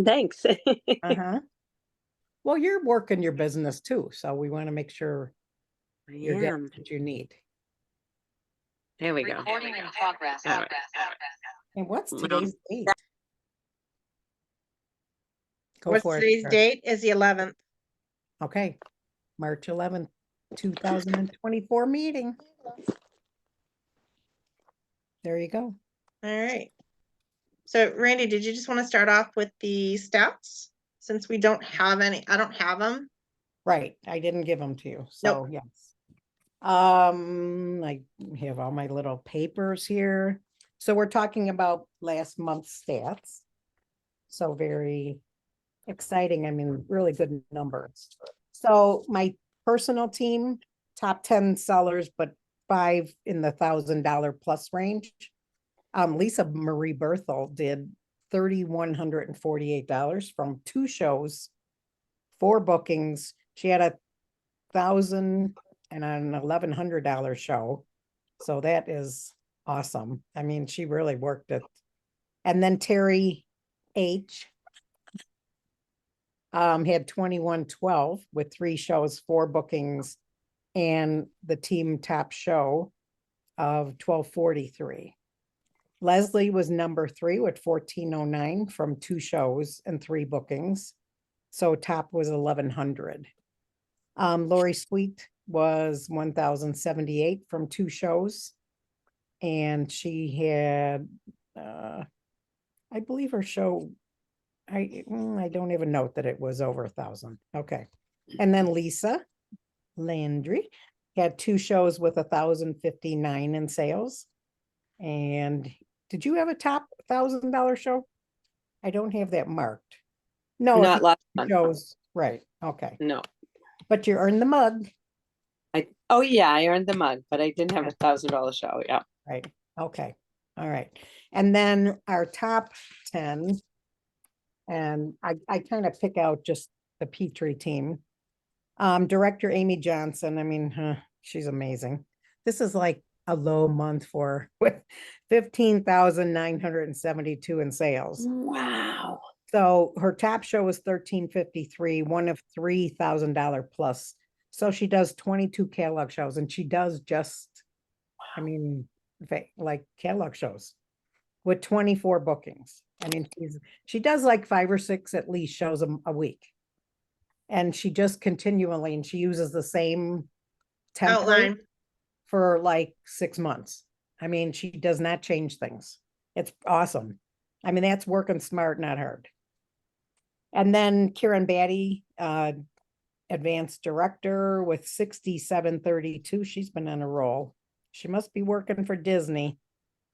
Thanks. Uh-huh. Well, you're working your business too, so we want to make sure I you're getting am. what you need. There we go. Recording in progress. All right. And what's Well, today's date? Go What's for it, today's Sarah. date? Is the 11th. Okay, March 11th, 2024 meeting. There you go. All right. So Randy, did you just want to start off with the stats? Since we don't have any, I don't have them. Right, I didn't give them to you, so yes. I have all my little papers here. So we're talking about last month's stats. So very exciting. I mean, really good numbers. So my personal team, top 10 sellers, but 5 in the $1,000 plus range. Lisa Marie Berthel did $3,148 from 2 shows, 4 bookings. She had $1,000 and an $1,100 show. So that is awesome. I mean, she really worked it. And then Terry H had 2112 with 3 shows, 4 bookings, and the team top show of 1243. Leslie was number 3 with 1409 from 2 shows and 3 bookings. So top was 1100. Lori Sweet was 1078 from 2 shows. And she had, I believe her show, I don't even note that it was over 1,000. Okay. And then Lisa Landry had 2 shows with 1,059 in sales. And did you have a top $1,000 show? I don't have that marked. No, Not last month. shows, right? Okay, No. but you earned the mug, Oh yeah, I earned the mug, but I didn't have $1,000 show. Yeah. right? Okay, all right. And then our top 10, and I kind of pick out just the Petrie team. Director Amy Johnson, I mean, she's amazing. This is like a low month for with 15,972 in sales. Wow. So her top show was 1353, one of $3,000 plus. So she does 22 catalog shows, and she does just, I mean, like catalog shows with 24 bookings. I mean, she does like 5 or 6 at least shows a week. And she just continually, and she uses the same template Outline. for like 6 months. I mean, she does not change things. It's awesome. I mean, that's working smart, not hard. And then Kieran Batty, advanced director with 6732. She's been on a roll. She must be working for Disney.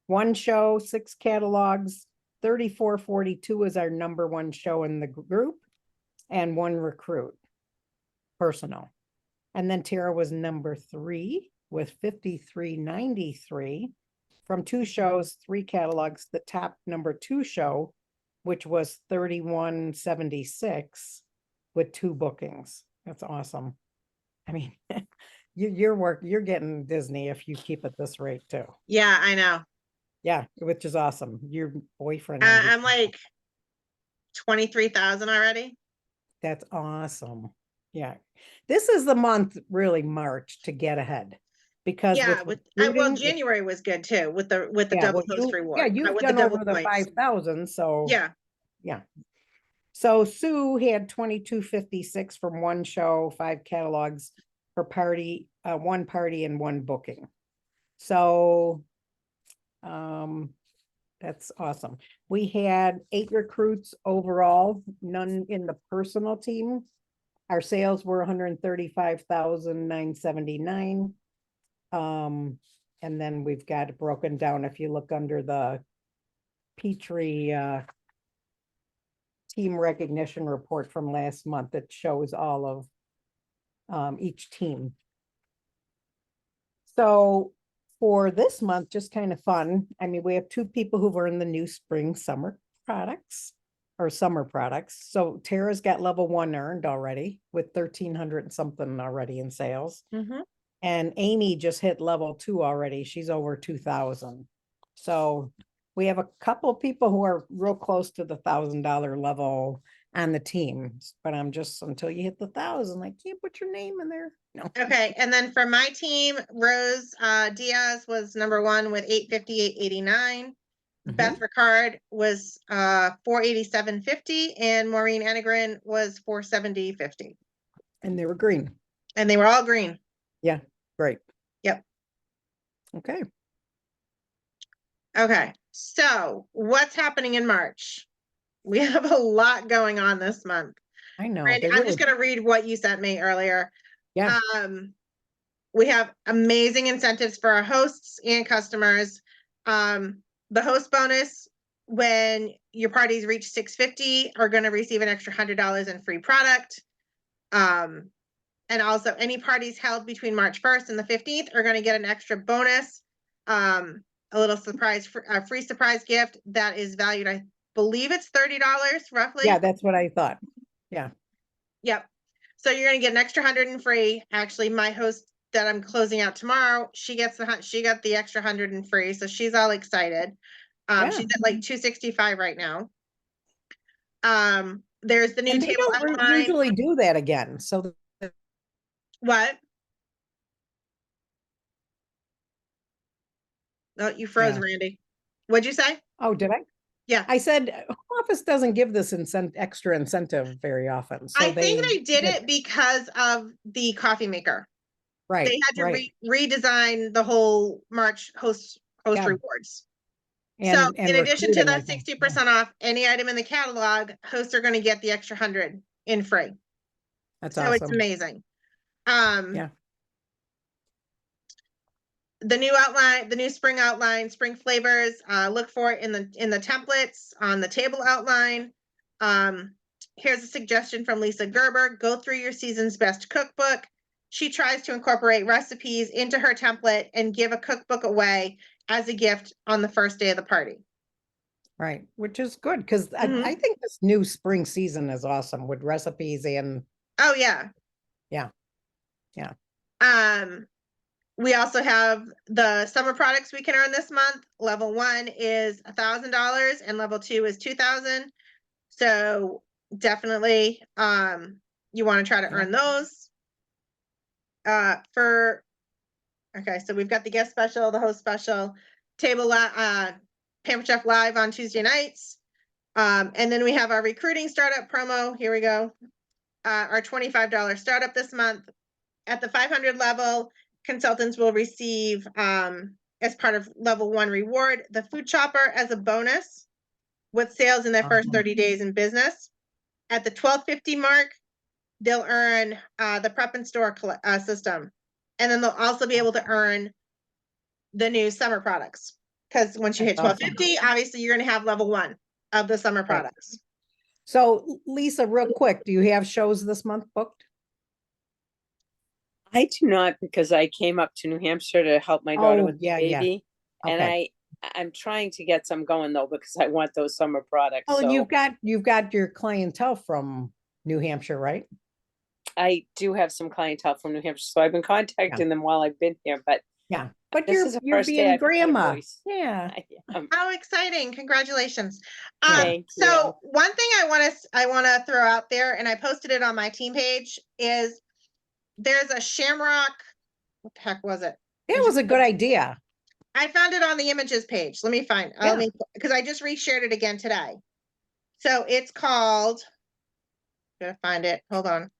1 show, 6 catalogs, 3442 is our number 1 show in the group, and 1 recruit, personal. And then Tara was number 3 with 5393 from 2 shows, 3 catalogs. The top number 2 show, which was 3176 with 2 bookings. That's awesome. I mean, you're getting Disney if you keep at this rate too. Yeah, I know. Yeah, which is awesome. Your boyfriend. I'm like 23,000 already. That's awesome. Yeah. This is the month, really, March, to get ahead. Because Yeah, with well, recruiting, January was good too with the yeah, double well, post reward. yeah, you've with done double over the points. 5,000, so Yeah. yeah. So Sue had 2256 from 1 show, 5 catalogs per party, 1 party and 1 booking. So that's awesome. We had 8 recruits overall, none in the personal team. Our sales were 135,979. And then we've got it broken down. If you look under the Petrie team recognition report from last month, it shows all of each team. So for this month, just kind of fun. I mean, we have 2 people who've earned the new spring summer products or summer products. So Tara's got level 1 earned already with 1,300 and something already in sales. Mm-hmm. And Amy just hit level 2 already. She's over 2,000. So we have a couple people who are real close to the $1,000 level on the teams, but I'm just, until you hit the 1,000, I can't put your name in there. No. Okay, and then for my team, Rose Diaz was number one with 858.89. Beth Ricard was 487.50, and Maureen Enegren was 470.50. And they were green. And they were all green. Yeah, great. Yep. Okay. Okay, so what's happening in March? We have a lot going on this month. I know. Randy, they I'm really- just gonna read what you sent me earlier. Yeah. We have amazing incentives for our hosts and customers. The host bonus, when your parties reach 650, are gonna receive an extra $100 in free product. And also any parties held between March 1st and the 15th are gonna get an extra bonus. A little surprise, a free surprise gift that is valued, I believe it's $30 roughly. Yeah, that's what I thought. Yep. So you're gonna get an extra 100 in free. Actually, my host that I'm closing out tomorrow, she got the extra 100 in free, so she's all excited. Yeah. She's at like 265 right now. There's the new And they table don't outline. usually do that again. So What? Oh, you froze, Yeah. Randy. What'd you say? oh, did I? Yeah. I said home office doesn't give this extra incentive very often. So I think they did it because of the coffee maker. right. They had to right. redesign the whole March host Yeah. rewards. So And in addition to recruiting, I that think. 60% off any item in the catalog, hosts are going to get the extra 100 in free. That's So it's awesome. amazing. Yeah. The new outline, the new spring outline, spring flavors, look for it in the templates on the table outline. Here's a suggestion from Lisa Gerber. Go through your season's best cookbook. She tries to incorporate recipes into her template and give a cookbook away as a gift on the first day of the party. Right. Which is good because Mhm. I think this new spring season is awesome with recipes and Oh yeah. Yeah. Yeah. We also have the summer products we can earn this month. Level 1 is $1,000 and level 2 is 2,000. So definitely, you want to try to earn those. Okay, so we've got the guest special, the host special, Pampered Chef Live on Tuesday nights. And then we have our recruiting startup promo. Here we go. Our $25 startup this month. At the 500 level, consultants will receive, as part of level 1 reward, the food chopper as a bonus with sales in their first 30 days in business. At the 1250 mark, they'll earn the prep and store system. And then they'll also be able to earn the new summer products. Because once you hit That's awesome. 1250, obviously you're going to have level 1 of the summer products. So Lisa, real quick, do you have shows this month booked? I do not, because I came up to New Hampshire to help my daughter with the yeah. baby. And Okay. I'm trying to get some going though, because I want those summer products. Oh, and So you've got your clientele from New Hampshire, right? I do have some clientele from New Hampshire, so I've been contacting them while I've been here, but Yeah. But this is the you're first day being I've had a grandma. voice. Yeah. How exciting. Congratulations. Thank you. So one thing I want to throw out there, and I posted it on my team page, is there's a shamrock. What the heck was it? It was a good idea. I found it on the images page. Let me find, Yeah. because I just reshared it again today. So it's called, gotta find it. Hold on.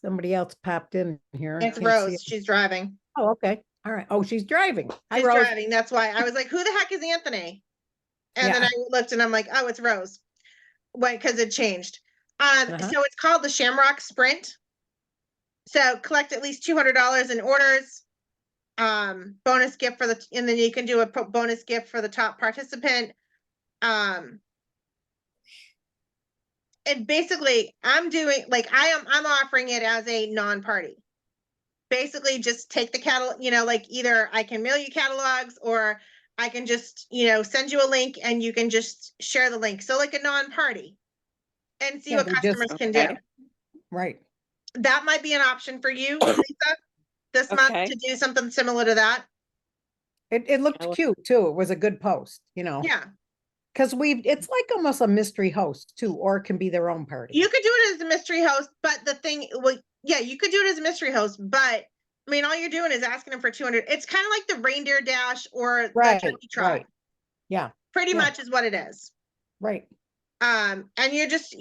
Somebody else popped in here. It's Can't see Rose. it. She's driving. Oh, okay. All right. Oh, she's driving. Hi, She's Rose. driving. That's why I was like, who the heck is Anthony? And then Yeah. I looked and I'm like, oh, it's Rose. Wait, because it changed. Uh-huh. So it's called the Shamrock Sprint. So collect at least $200 in orders. Bonus gift and then you can do a bonus gift for the top participant. And basically I'm offering it as a non-party. Basically just take the catalog, like either I can mail you catalogs or I can just, send you a link and you can just share the link. So like a non-party and see Yeah, what they just- customers can do. Okay. Right. That might be an option for you, Lisa, this month Okay. to do something similar to that. It looked I- cute too. It was a good post, Yeah, because it's like almost a mystery host too, or it can be their own party. you could do it as a mystery host, but the thing, well, yeah, you could do it as a mystery host, but I mean, all you're doing is asking them for 200. It's kind of like the reindeer dash or the Right, turkey trot. right. Yeah, Pretty yeah. much is what it is. right. And you're just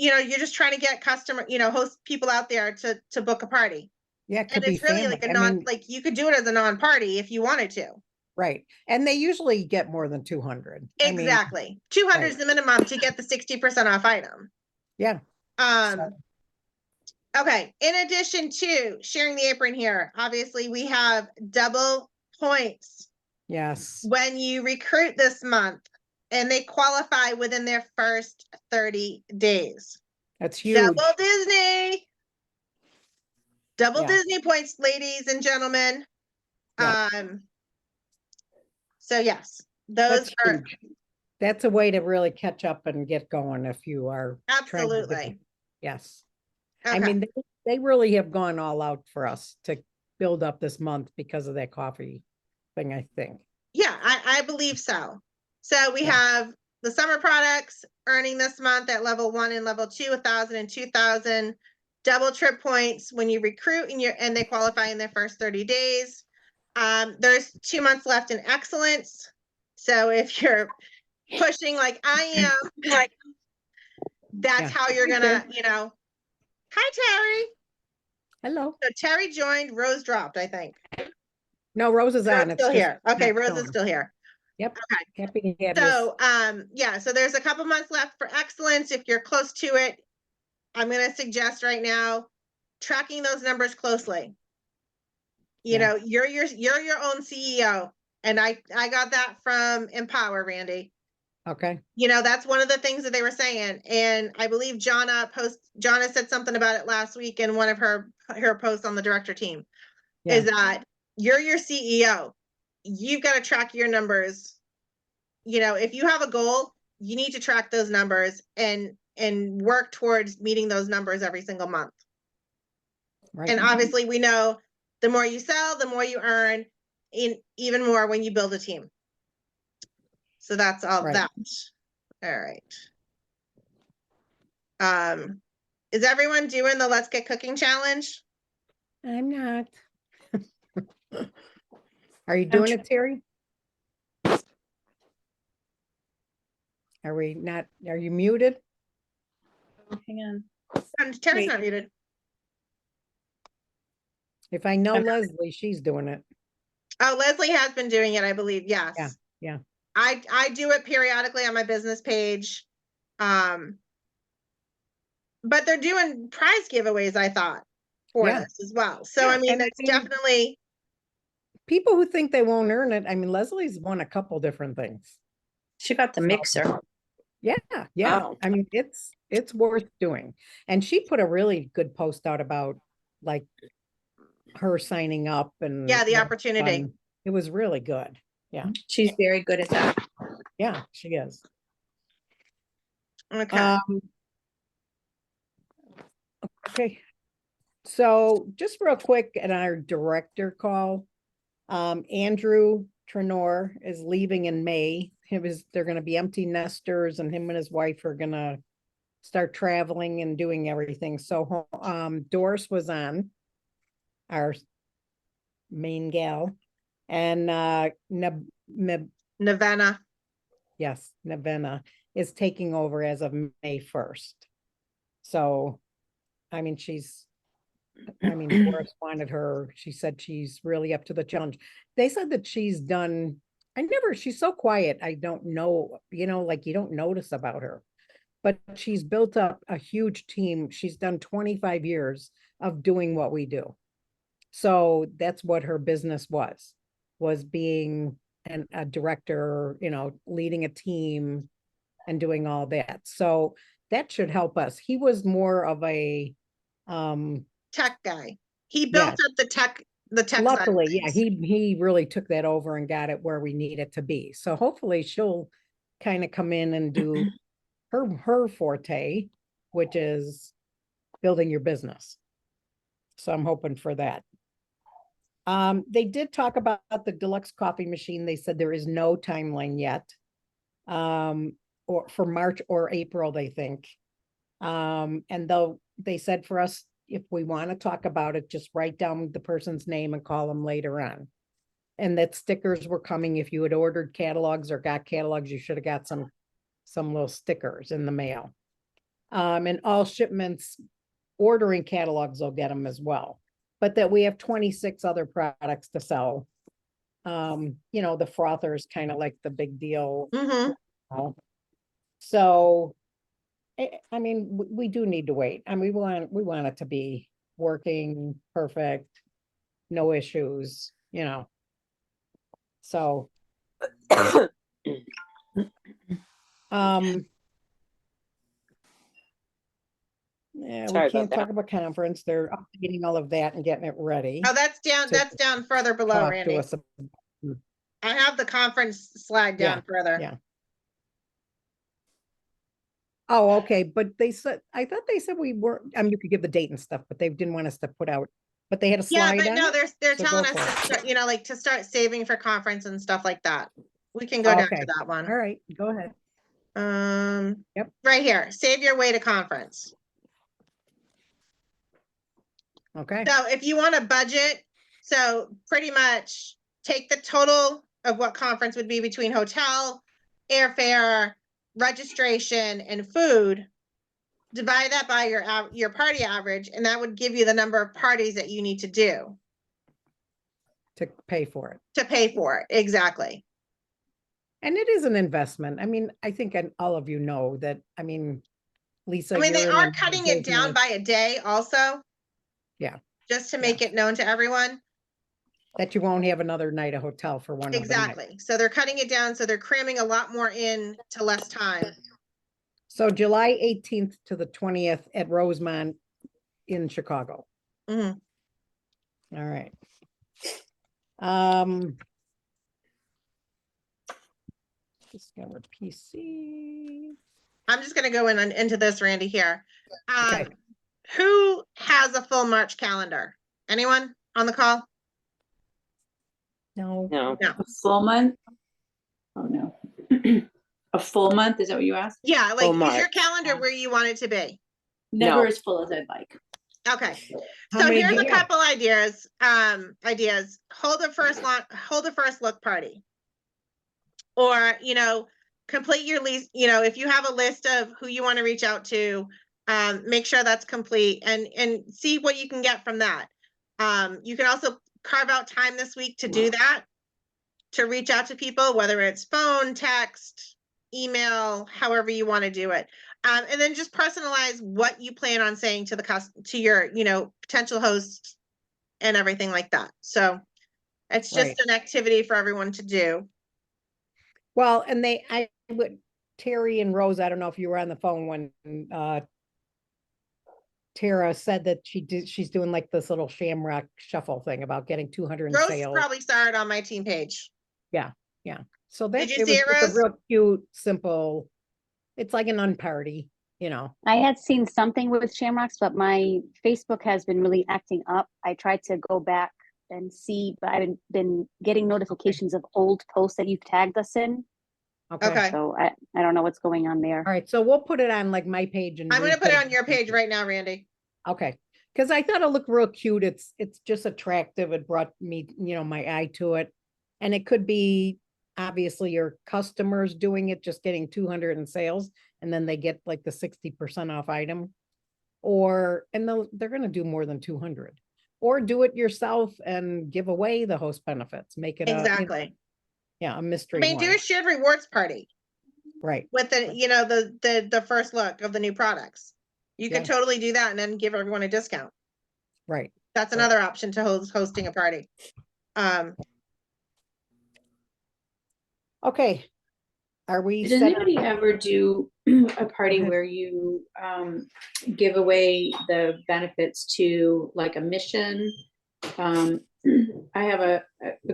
trying to get host people out there to book a party. Yeah, it And could be it's really family. like a I non, mean, like you could do it as a non-party if you wanted to. right. And they usually get more than 200. I mean, Exactly. 200 is right. the minimum to get the 60% off item. yeah. Um, okay. In addition to sharing the apron here, obviously we have double points Yes. when you recruit this month and they qualify within their first 30 days. That's huge. Double Disney. Double Yeah. Disney points, ladies and gentlemen. Yeah. So yes, those That's are huge. That's a way to really catch up and get going if you are trying to absolutely. get- Yes. I Okay. mean, they really have gone all out for us to build up this month because of that coffee thing, I think. Yeah, I believe so. So we Yeah. have the summer products earning this month at level 1 and level 2, 1,000 and 2,000. Double trip points when you recruit and they qualify in their first 30 days. There's 2 months left in excellence. So if you're pushing like I am, like that's Yeah. how you're gonna, Hi Terry. Hello. So Terry joined, Rose dropped, I think. No, Rose is on. Rose's It's still just here. Okay, not Rose is showing. still here. Yep. Okay. Happy to have you. So, yeah, so there's a couple months left for excellence. If you're close to it, I'm going to suggest right now tracking those numbers closely. Yeah. You're your own CEO, and I got that from Empower, Randy. Okay. That's one of the things that they were saying, and I believe Jonna said something about it last week in one of her posts on the director team. Yeah. Is that you're your CEO. You've got to track your numbers. If you have a goal, you need to track those numbers and work towards meeting those numbers every single month. Right. And obviously we know the more you sell, the more you earn, even more when you build a team. So that's all Right. that. All right. Is everyone doing the Let's Get Cooking challenge? I'm not. Are you doing it, Terry? Are we not? Are you muted? Hang on. Terry's Wait. not muted. If I know I'm- Leslie, she's doing it. Oh, Leslie has been doing it, I believe. Yes. Yeah. Yeah. I do it periodically on my business page. But they're doing prize giveaways, I thought, for Yeah. this as well. So, Yeah, I mean, and I that's mean- definitely, People who think they won't earn it. I mean, Leslie's won a couple different things. She got the mixer. Yeah. Yeah. Wow. I mean, it's worth doing. And she put a really good post out about like her signing up and yeah, the what opportunity. fun. It was really good. Yeah. She's very good at that. Yeah, she is. Okay. Okay. So just real quick at our director call, Andrew Trenor is leaving in May. They're gonna be empty nesters and him and his wife are gonna start traveling and doing everything. So, Doris was on, our main gal, and, Nevena. yes, Nevena is taking over as of May 1st. So, I mean, Doris wanted her, she said she's really up to the challenge. They said that she's so quiet. I don't know, like you don't notice about her, but she's built up a huge team. She's done 25 years of doing what we do. So that's what her business was being a director, leading a team and doing all that. So that should help us. He was more of a, Tech guy. He built Yes. up the tech side of luckily, yeah, things. he really took that over and got it where we need it to be. So hopefully she'll kind of come in and do her forte, which is building your business. So I'm hoping for that. They did talk about the deluxe coffee machine. They said there is no timeline yet. Or for March or April, they think. And though they said for us, if we want to talk about it, just write down the person's name and call them later on. And that stickers were coming. If you had ordered catalogs or got catalogs, you should have got some little stickers in the mail. And all shipments ordering catalogs will get them as well. But that we have 26 other products to sell. You know, the frother is kind of like the big deal. So, I mean, we do need to wait. I mean, we want it to be working perfect, no issues, you know. So, yeah, Sorry we about can't that. talk about conference. They're updating all of that and getting it ready. Oh, that's down further below, Talk to Randy. us. I have the conference slide down further. Yeah. Oh, okay, but I thought they said we were, I mean, you could give the date and stuff, but they didn't want us to put out, but they had a Yeah, slide but on no, it? they're So telling go us for to it. start, you know, like to start saving for conference and stuff like that. We can go down Okay. to that one. All right, go ahead. Yep. Right here, save your way to conference. Okay, So if you want to budget, so pretty much take the total of what conference would be between hotel, airfare, registration, and food. Divide that by your party average, and that would give you the number of parties that you need to do to pay for it. to pay for it. Exactly. And it is an investment. I mean, I think all of you know that, I mean, Lisa. I mean, they you're in are the cutting it down business. by a day also. Yeah. Just to make it known to everyone. That you won't have another night of hotel for one of the nights. Exactly. So they're cutting it down. So they're cramming a lot more in to less time. So July 18th to the 20th at Rosemont in Chicago. Mhm. All right. Discover PC. I'm just going to go into this, Randy, here. Okay. Who has a full March calendar? Anyone on the call? No. No. No. A full month? Oh, no. A full month, is that what you asked? Yeah, like, Full is your March. calendar where you want it to be? Never No. as full as I'd like. Okay. How So many here's do a you have? couple ideas. Hold a first look party. Or, you know, complete your list. You know, if you have a list of who you want to reach out to, make sure that's complete and see what you can get from that. You can also carve out time this week to do that, to reach out to people, whether it's phone, text, email, however you want to do it. And then just personalize what you plan on saying to your, you know, potential hosts and everything like that. So it's just Right. an activity for everyone to do. Well, and Terry and Rose, I don't know if you were on the phone when Tara said that she's doing like this little shamrock shuffle thing about getting 200 Rose sales. probably saw it on my team page. Yeah. So that Did you it see was it, just a Rose? real cute, simple, it's like an unparty, you know. I had seen something with Shamrocks, but my Facebook has been really acting up. I tried to go back and see, but I've been getting notifications of old posts that you've tagged us in. Okay. So I don't know what's going on there. All right, so we'll put it on like my page and I'm going to put it repost on your page right now, Randy. Okay, because I thought it looked real cute. It's just attractive. It brought me, you know, my eye to it. And it could be obviously your customers doing it, just getting 200 in sales, and then they get like the 60% off item. And they're going to do more than 200. Or do it yourself and give away the host benefits. Make it Exactly. a mystery I mean, one. do a shared rewards party Right. with the, you know, the first look of the new products. You could Yeah. totally do that and then give everyone a discount. Right. That's another option to hosting a party. Okay. Are we Does set? anybody ever do a party ahead. where you give away the benefits to like a mission? I have a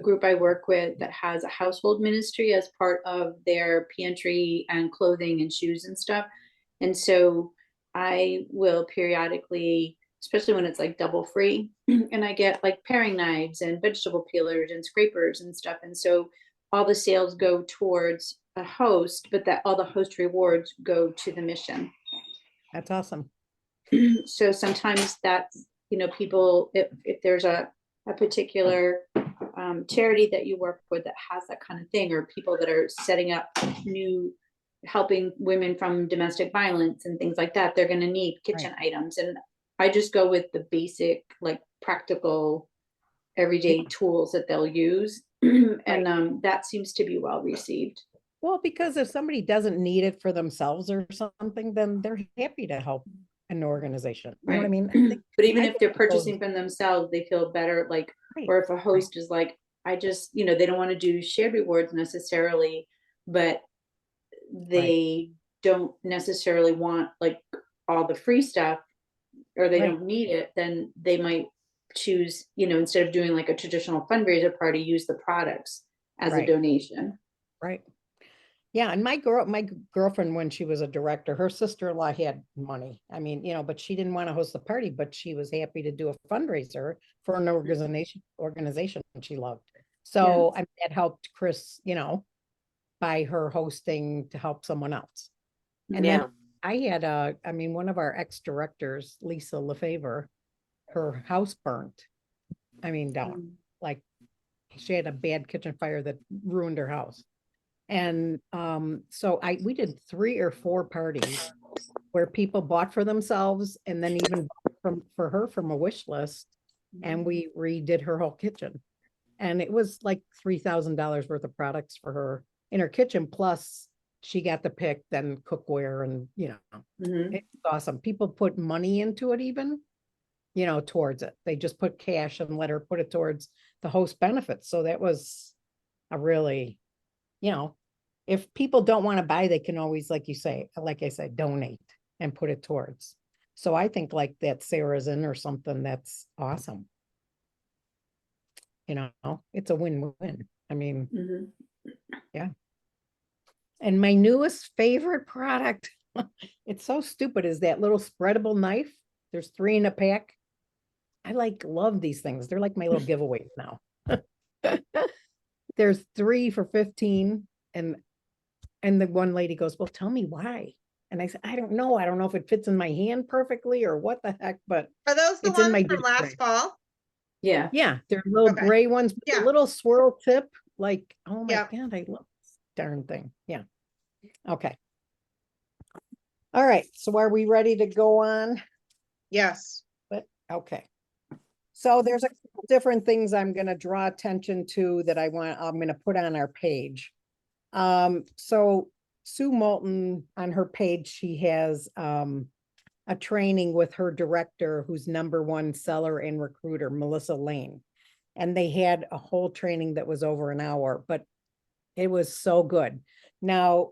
group I work with that has a household ministry as part of their pantry and clothing and shoes and stuff. And so I will periodically especially when it's like double free. And I get like paring knives and vegetable peelers and scrapers and stuff. And so all the sales go towards a host, but that all the host rewards go to the mission. That's awesome. So sometimes that's, you know, people, if there's a particular charity that you work with that has that kind of thing, or people that are setting up new, helping women from domestic violence and things like that, they're going to need kitchen items. And I just go with the basic, like practical, everyday tools that they'll use. And that seems to be well received. Well, because if somebody doesn't need it for themselves or something, then they're happy to help an organization. You know what I mean? I think But even I if think they're it goes- purchasing from themselves, they feel better, like, Right, or if a host is like, I just, you know, they don't want to do shared rewards necessarily, but they don't necessarily want like all the free stuff, or they Right. don't need it, then they might choose, you know, instead of doing like a traditional fundraiser party, use the products as a Right. donation. Right. Yeah, and my girlfriend, when she was a director, her sister-in-law had money. I mean, you know, but she didn't want to host the party, but she was happy to do a fundraiser for an organization she loved. So I mean, that helped Chris, you know, by her hosting to help someone else. And Yeah. then I had I mean, one of our ex-directors, Lisa Lefevre, her house burnt. I mean, down. Like she had a bad kitchen fire that ruined her house. And so we did 3 or 4 parties where people bought for themselves and then even for her from a wish list, and we redid her whole kitchen. And it was like $3,000 worth of products for her in her kitchen, plus she got to pick then cookware, and you know, it's awesome. People put money into it even, you know, towards it. They just put cash and let her put it towards the host benefits. So that was a really, you know, if people don't want to buy, they can always, like you say, like I said, donate and put it towards. So I think like that Sarah's in or something, that's awesome. You know, it's a win-win. I mean, yeah. And my newest favorite product, it's so stupid, is that little spreadable knife. There's 3 in a pack. I love these things. They're like my little giveaways now. There's 3 for 15, and the one lady goes, well, tell me why. And I said, I don't know. I don't know if it fits in my hand perfectly or what the heck, but Are those the it's in ones my from last giveaway. fall? Yeah. Yeah, they're little Okay. gray ones with Yeah. a little swirl tip. Like, oh my Yeah. God, I love this darn thing. Yeah. Okay. All right. So are we ready to go on? Yes. But okay. So there's a couple different things I'm going to draw attention to that I'm going to put on our page. So Sue Moulton, on her page, she has a training with her director, who's #1 seller and recruiter, Melissa Lane. And they had a whole training that was over an hour, but it was so good. Now,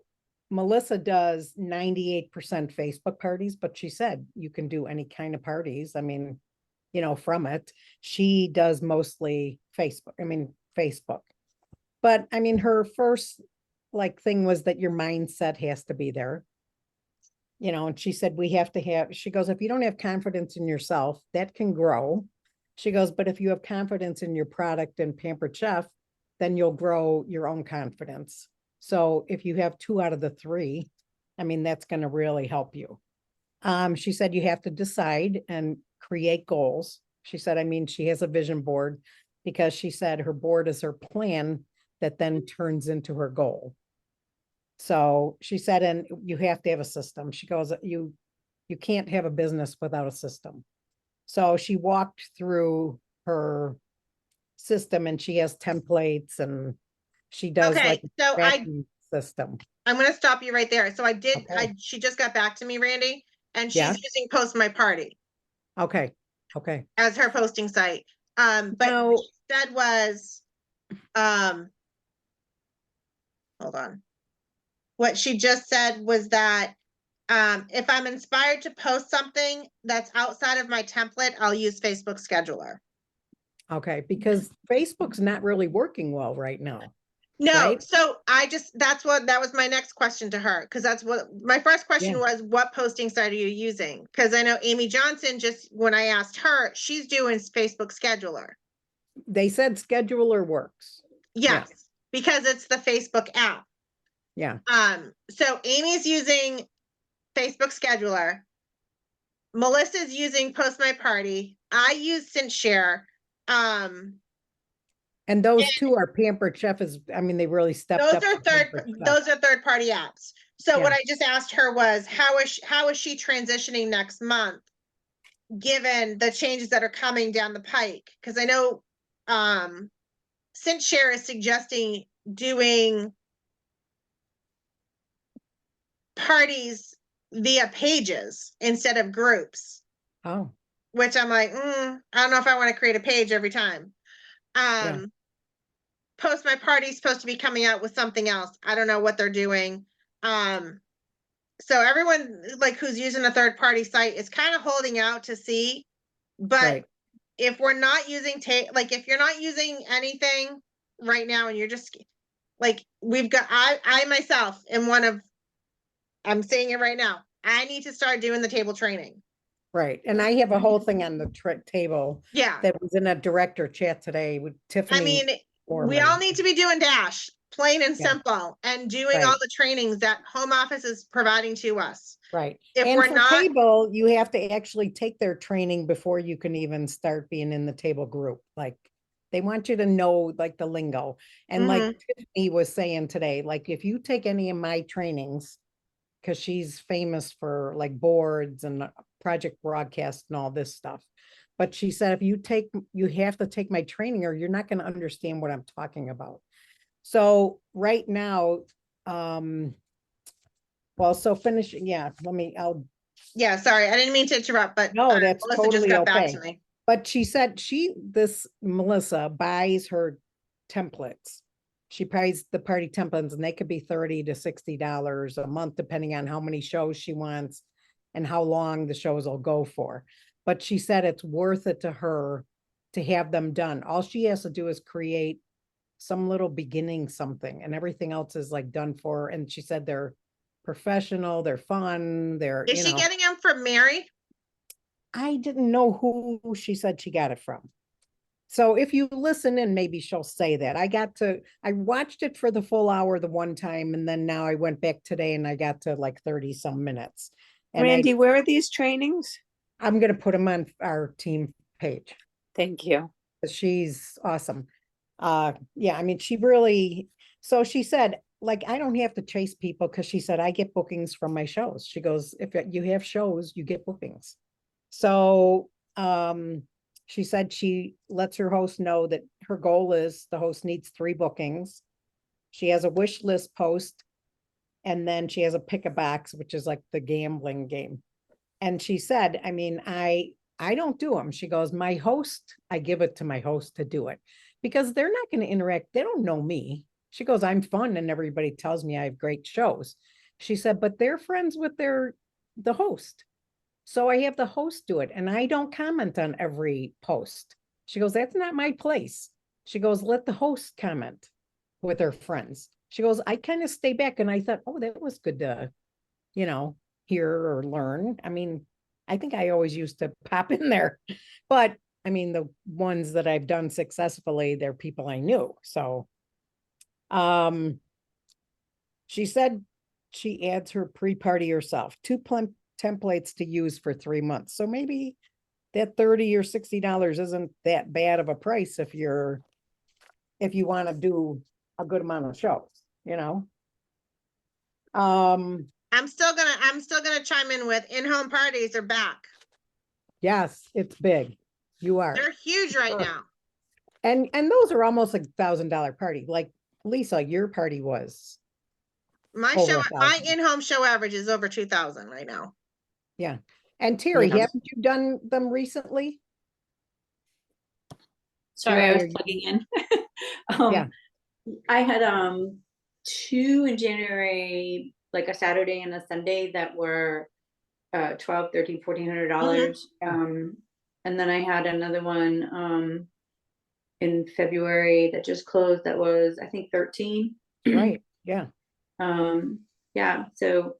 Melissa does 98% Facebook parties, but she said you can do any kind of parties. I mean, you know, from it. She does mostly Facebook. But I mean, her first thing was that your mindset has to be there. You know, and she said she goes, if you don't have confidence in yourself, that can grow. She goes, but if you have confidence in your product and Pampered Chef, then you'll grow your own confidence. So if you have 2 out of the 3, I mean, that's going to really help you. She said you have to decide and create goals. She said, I mean, she has a vision board, because she said her board is her plan that then turns into her goal. So she said, and you have to have a system. She goes, you can't have a business without a system. So she walked through her system, and she has templates, and she does Okay, like a so tracking system. I'm gonna stop you right there. So Okay. she just got back to me, Randy, and she's Yes. using Post My Party Okay. as her posting site. But Now- what she said was, hold on. What she just said was that, if I'm inspired to post something that's outside of my template, I'll use Facebook Scheduler. Okay, because Facebook's not really working well right now. No, right? so that was my next question to her, because that's what, my first question Yeah. was, what posting site are you using? Because I know Amy Johnson, just when I asked her, she's doing Facebook Scheduler. They said scheduler works. Yeah. Yes, because it's the Facebook app. Yeah. So Amy's using Facebook Scheduler. Melissa's using Post My Party. I use SynthShare. And those two are Pampered Chef I mean, they really stepped up. to Pampered Chef. Those are third party apps. So what Yeah. I just asked her was, how is she transitioning next month, given the changes that are coming down the pike? Because I know SynthShare is suggesting doing parties via pages instead of groups, Oh, which I'm like, I don't know if I want to create a page every time. Yeah. Post My Party is supposed to be coming out with something else. I don't know what they're doing. So everyone like who's using a third party site is kind of holding out to see. But right. if we're not using like if you're not using anything right now and you're just like, we've got, I myself am I'm saying it right now. I need to start doing the table training. Right. And I have a whole thing on the table Yeah. that was in a director chat today with Tiffany. I mean, we Foreman. all need to be doing Dash, plain and Yeah. simple, and doing all Right. the trainings that home office is providing to us. Right. If And we're for not, table, you have to actually take their training before you can even start being in the table group. Like they want you to know like the lingo. And like Tiffany was saying today, like if you take any of my trainings, because she's famous for like boards and project broadcast and all this stuff. But she said, if you have to take my training or you're not going to understand what I'm talking about. So right now, well, so finishing, yeah, yeah, sorry, I didn't mean to interrupt, but no, that's Melissa just totally got back okay. to me. But she said this Melissa buys her templates. She buys the party templates and they could be $30 to $60 a month, depending on how many shows she wants and how long the shows will go for. But she said it's worth it to her to have them done. All she has to do is create some little beginning something and everything else is like done for her. And she said they're professional, they're fun, Is she getting them from Mary? I didn't know who she said she got it from. So if you listen in, maybe she'll say that. I watched it for the full hour the one time, and then now I went back today and I got to like 30 some minutes. And Randy, where are these trainings? I'm going to put them on our team page. Thank you. She's awesome. Yeah, I mean, so she said, like, I don't have to chase people because she said, I get bookings from my shows. She goes, if you have shows, you get bookings. So, she said she lets her host know that her goal is the host needs 3 bookings. She has a wish list post, and then she has a pick a box, which is like the gambling game. And she said, I mean, I don't do them. She goes, I give it to my host to do it because they're not going to interact. They don't know me. She goes, I'm fun and everybody tells me I have great shows. She said, but they're friends with the host. So I have the host do it and I don't comment on every post. She goes, that's not my place. She goes, let the host comment with her friends. She goes, I kind of stay back. And I thought, oh, that was good to, hear or learn. I mean, I think I always used to pop in there, but I mean, the ones that I've done successfully, they're people I knew. So, she said she adds her pre-party herself, 2 templates to use for 3 months. So maybe that $30 or $60 isn't that bad of a price if you want to do a good amount of shows, I'm still gonna chime in with in-home parties are back. Yes, it's big. You are. They're huge right now. And those are almost like $1,000 party. Like Lisa, your party was. My in-home show average is over 2,000 right now. Yeah. And Terry, Yeah. haven't you done them recently? Sorry, Yeah, I was you're- plugging in. Yeah. I had 2 in January, like a Saturday and a Sunday that were $1,200, $1,300, $1,400. And then I had another one in February that just closed that was, I think, 13. Right, yeah. Yeah, so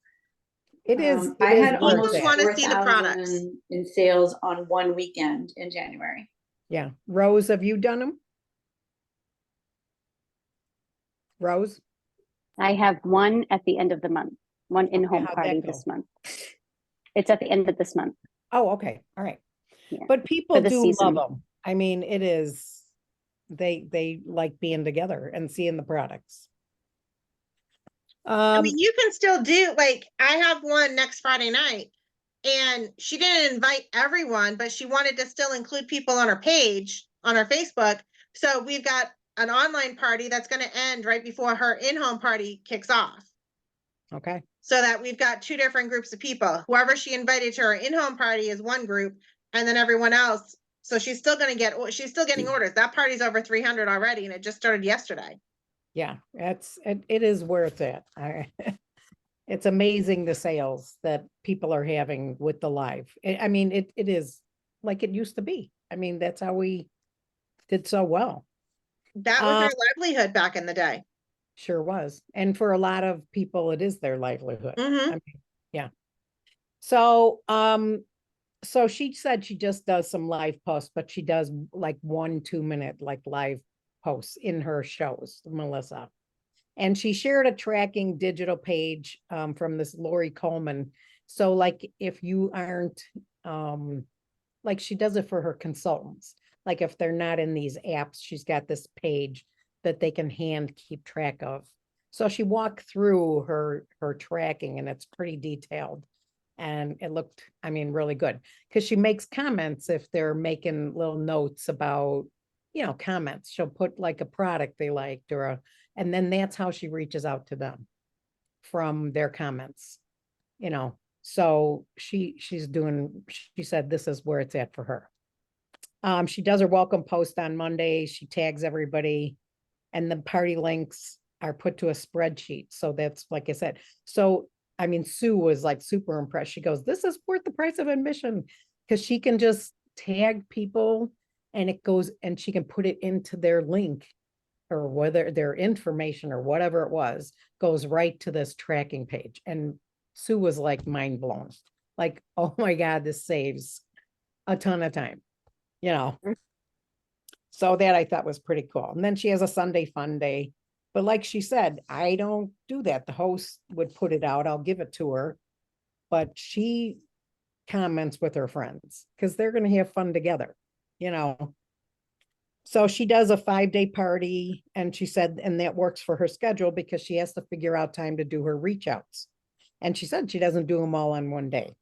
It is, I it is had where it's almost at. wanna see the products. 4,000 in sales on one weekend in January. Yeah. Rose, have you done them? Rose? I have one at the end of the month, one in-home how'd that party go? this month. It's at the end of this month. Oh, okay, all right. Yeah. But people the do love season. them. I mean, it is, they like being together and seeing the products. I mean, you can still do, like, I have one next Friday night. And she didn't invite everyone, but she wanted to still include people on her page, on her Facebook. So we've got an online party that's gonna end right before her in-home party kicks off. Okay, So that we've got two different groups of people. Whoever she invited to her in-home party is one group, and then everyone else. So she's still getting orders. That party's over 300 already, and it just started yesterday. yeah, it is where it's at. It's amazing the sales that people are having with the live. I mean, it is like it used to be. I mean, that's how we did so well. That was Um, her livelihood back in the day. Sure was. And for a lot of people, it is their livelihood. Mhm. I mean, yeah. So, so she said she just does some live posts, but she does like 1-2 minute like live posts in her shows, Melissa. And she shared a tracking digital page from this Lori Coleman. So like if you aren't like she does it for her consultants. Like if they're not in these apps, she's got this page that they can hand keep track of. So she walked through her tracking and it's pretty detailed. And it looked, I mean, really good. Because she makes comments if they're making little notes about, comments. She'll put like a product they liked and then that's how she reaches out to them from their comments, you know. So she said this is where it's at for her. She does her welcome post on Monday. She tags everybody and the party links are put to a spreadsheet. So that's like I said. So I mean, Sue was like super impressed. She goes, this is worth the price of admission because she can just tag people and it goes and she can put it into their link or whether their information or whatever it was goes right to this tracking page. And Sue was like mind blown. Like, oh my God, this saves a ton of time, you know. So that I thought was pretty cool. And then she has a Sunday fun day. But like she said, I don't do that. The host would put it out. I'll give it to her. But she comments with her friends because they're going to have fun together, you know. So she does a 5-day party and she said, and that works for her schedule because she has to figure out time to do her reach outs. And she said she doesn't do them all on one day.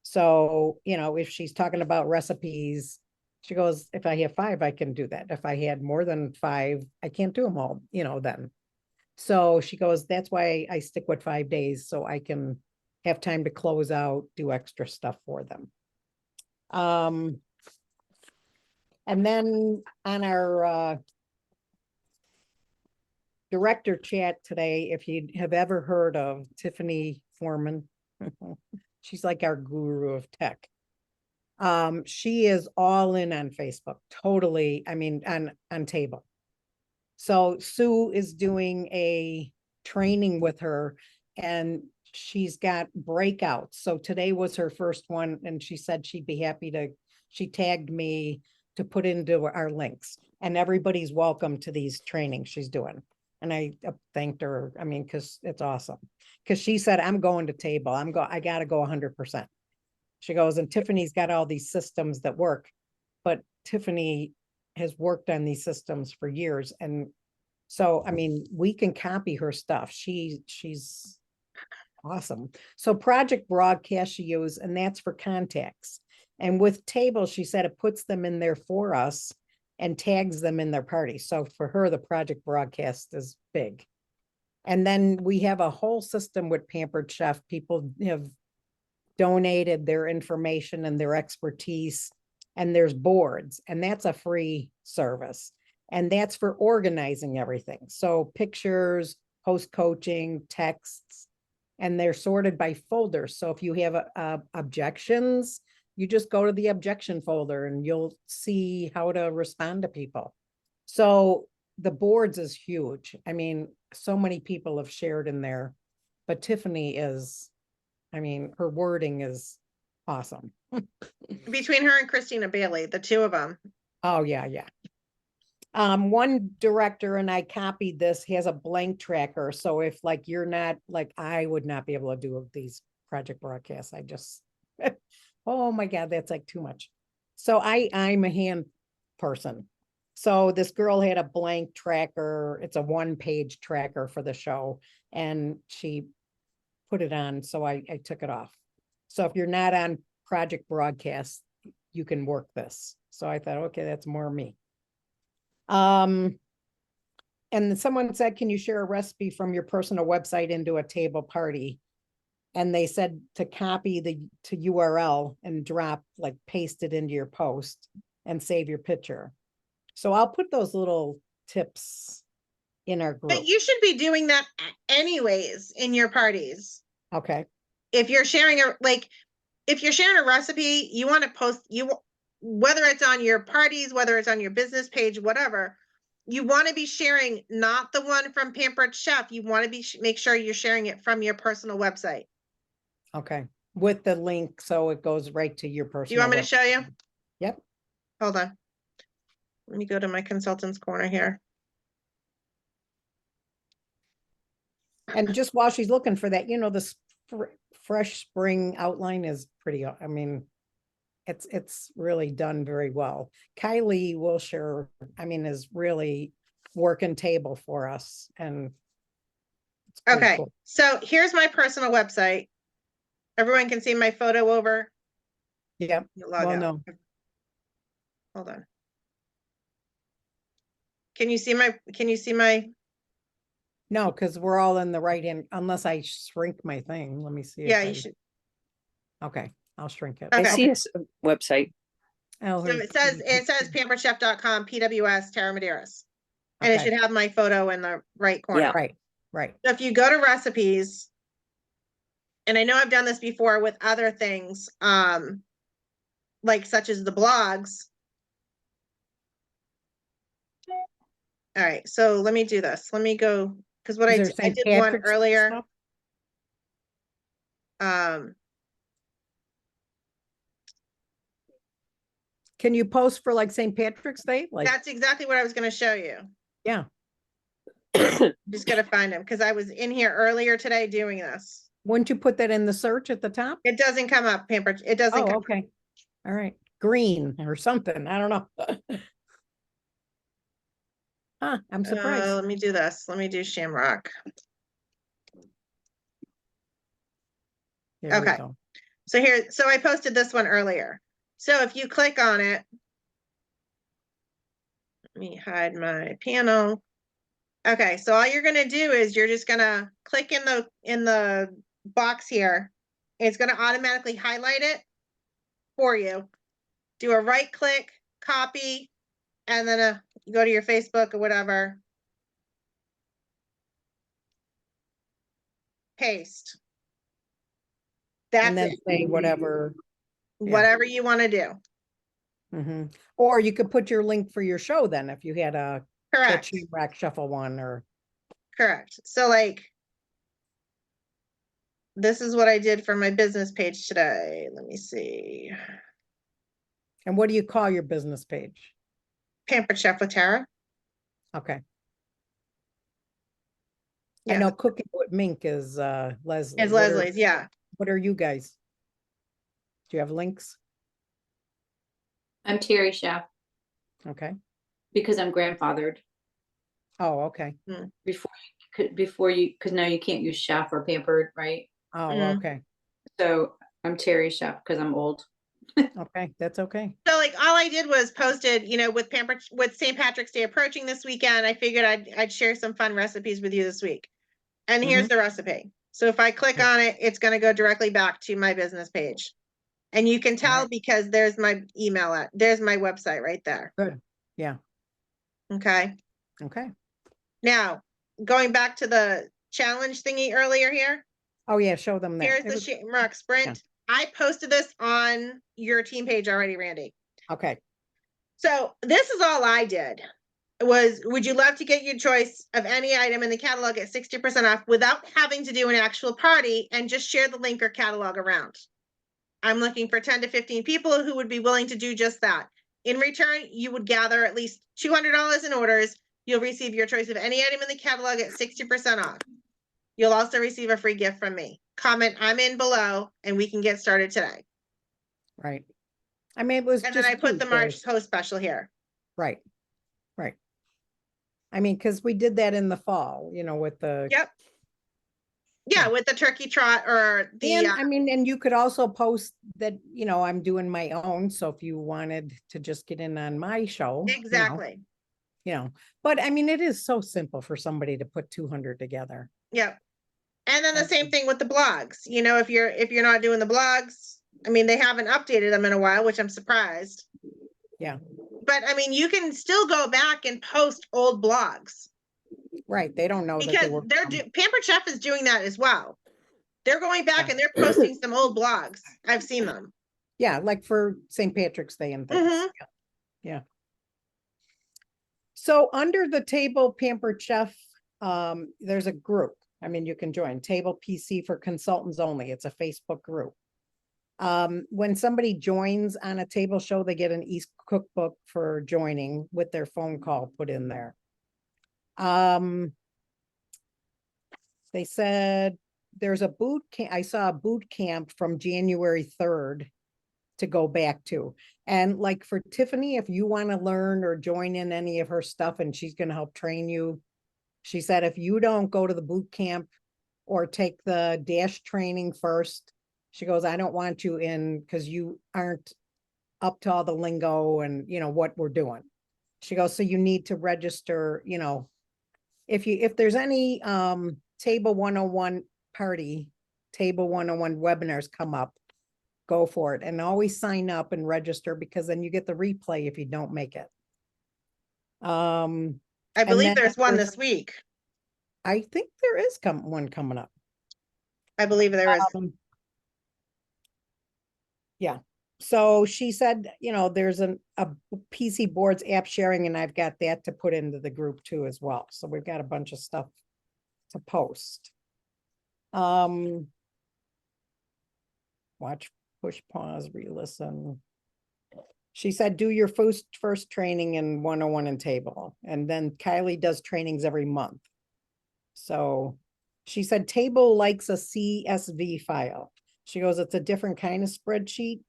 So, if she's talking about recipes, she goes, if I have 5, I can do that. If I had more than 5, I can't do them all, then. So she goes, that's why I stick with 5 days so I can have time to close out, do extra stuff for them. And then on our director chat today, if you have ever heard of Tiffany Foreman, she's like our guru of tech. She is all in on Facebook, totally. I mean, on table. So Sue is doing a training with her and she's got breakouts. So today was her first one and she said she'd be happy she tagged me to put into our links and everybody's welcome to these trainings she's doing. And I thanked her, I mean, cause it's awesome. Cause she said, I'm going to table. I gotta go 100%. She goes, and Tiffany's got all these systems that work, but Tiffany has worked on these systems for years. And so, I mean, we can copy her stuff. She's awesome. So Project Broadcast she used, and that's for contacts. And with Table, she said it puts them in there for us and tags them in their party. So for her, the Project Broadcast is big. And then we have a whole system with Pampered Chef. People have donated their information and their expertise, and there's boards, and that's a free service. And that's for organizing everything. So pictures, host coaching, texts, and they're sorted by folders. So if you have objections, you just go to the objection folder and you'll see how to respond to people. So the boards is huge. I mean, so many people have shared in there, but Tiffany is, I mean, her wording is awesome. Between her and Christina Bailey, the two of them. Oh, yeah, yeah. One director, and I copied this, he has a blank tracker. So if like you're not, like I would not be able to do these project broadcasts. I just, oh my God, that's like too much. So I'm a hand person. So this girl had a blank tracker. It's a 1-page tracker for the show, and she put it on. So I took it off. So if you're not on project broadcast, you can work this. So I thought, okay, that's more me. And then someone said, can you share a recipe from your personal website into a table party? And they said to copy the URL and drop, like paste it into your post and save your picture. So I'll put those little tips in our group. But you should be doing that anyways in your parties. Okay. If you're sharing if you're sharing a recipe, you want to post whether it's on your parties, whether it's on your business page, whatever, you want to be sharing not the one from Pampered Chef. You want to make sure you're sharing it from your personal website. Okay. With the link, so it goes right to your personal. Do you want me to show you? Yep. Hold on. Let me go to my consultant's corner here. And just while she's looking for that, this fresh spring outline is pretty, I mean, it's really done very well. Kylie Wilshire, I mean, is really working table for us, and it's pretty Okay, cool. so here's my personal website. Everyone can see my photo over. Yep. Log Well, out. no, Hold on. Can you see my, no, because we're all in the right hand, unless I shrink my thing. Let me see. yeah, if you I- should. Okay, I'll shrink it. I Okay. see a website. Oh, So her- it says pamperedchef.com, PWS, Tara Medeiros. And it Okay, should have my photo in the right corner. Yeah. right, right. So if you go to recipes, and I know I've done this before with other things, like such as the blogs. All right, so let me do this. Let me go, because what Is I there did, I St. did one Patrick's earlier. stuff? Can you post for like St. Patrick's Day? Like, That's exactly what I was gonna show you. yeah. Just gotta find them, because I was in here earlier today doing this. Wouldn't you put that in the search at the top? It doesn't come up, Pampered, it doesn't Oh, come. okay. All right. Green or something. I don't know. Huh, I'm surprised. Let me do this. Let me do Shamrock. There we Okay. go. So I posted this one earlier. So if you click on it, let me hide my panel. Okay, so all you're gonna do is you're just gonna click in the box here. It's gonna automatically highlight it for you. Do a right click, copy, and then you go to your Facebook or whatever. Paste. And That's then it. say whatever. yeah. Whatever you want to do. Mhm. Or you could put your link for your show then, if you had the Correct. Rack Shuffle one, or Correct. So like, this is what I did for my business page today. Let me see. and what do you call your business page? Pampered Chef with Tara. Okay. I Yeah, know Cooking with Mink is Leslie. it's Leslie's, yeah. What are you guys? Do you have links? I'm Terry Chef Okay. because I'm grandfathered Oh, okay. before you, because now you can't use chef or pampered, right? Oh, Mm. okay. So I'm Terry Chef because I'm old. Okay, that's okay. So like all I did was posted, with St. Patrick's Day approaching this weekend, I figured I'd share some fun recipes with you this week. And here's the recipe. So if I click on it, it's gonna go directly back to my business page. And you can tell Alright. because there's my email there's my website right there. Good. Yeah. Okay. Okay. Now, going back to the challenge thingy earlier here, Oh, yeah, show them that. here's It the was- Shamrock Sprint. I posted this on your team page already, Randy. Okay. So this is all I did. was, would you love to get your choice of any item in the catalog at 60% off without having to do an actual party and just share the link or catalog around? I'm looking for 10 to 15 people who would be willing to do just that. In return, you would gather at least $200 in orders. You'll receive your choice of any item in the catalog at 60% off. You'll also receive a free gift from me. Comment "I'm in" below and we can get started today. Right. I mean, it was And just. then I put cute the that March it's- post special here. Right, right. I mean, because we did that in the fall, you know, with the. Yep. Yeah, Yeah. with the turkey trot or the, And I mean, and you could also post that, you know, I'm doing my own, so if you wanted to just get in on my show. exactly. You know, but I mean, it is so simple for somebody to put 200 together. Yep. And then the same Absolutely. thing with the blogs. You know, if you're not doing the blogs, I mean, they haven't updated them in a while, which I'm surprised. Yeah. But I mean, you can still go back and post old blogs Right, they don't know that because they were. Pampered Chef is doing that as well. They're going back Yeah. and they're posting some old blogs. I've seen them. Yeah, like for St. Patrick's Day and things. Mhm. Yeah. So under the Table Pampered Chef, there's a group. I mean, you can join Table PC for Consultants Only. It's a Facebook group. When somebody joins on a table show, they get an East cookbook for joining with their phone call put in there. They said there's a boot camp. I saw a boot camp from January 3rd to go back to. And like for Tiffany, if you want to learn or join in any of her stuff and she's going to help train you, she said, if you don't go to the boot camp or take the dash training first, she goes, I don't want you in because you aren't up to all the lingo and you know what we're doing. She goes, so you need to register, you know, if there's any Table 101 party, Table 101 webinars come up, go for it and always sign up and register because then you get the replay if you don't make it. I and believe then there's one there's- this week. I think there is one coming up. I believe there is. Yeah. So she said, you know, there's a PC boards app sharing and I've got that to put into the group too as well. So we've got a bunch of stuff to post. Watch, push, pause, re-listen. She said, do your first training in 101 and Table. And then Kylie does trainings every month. So she said, Table likes a CSV file. She goes, it's a different kind of spreadsheet.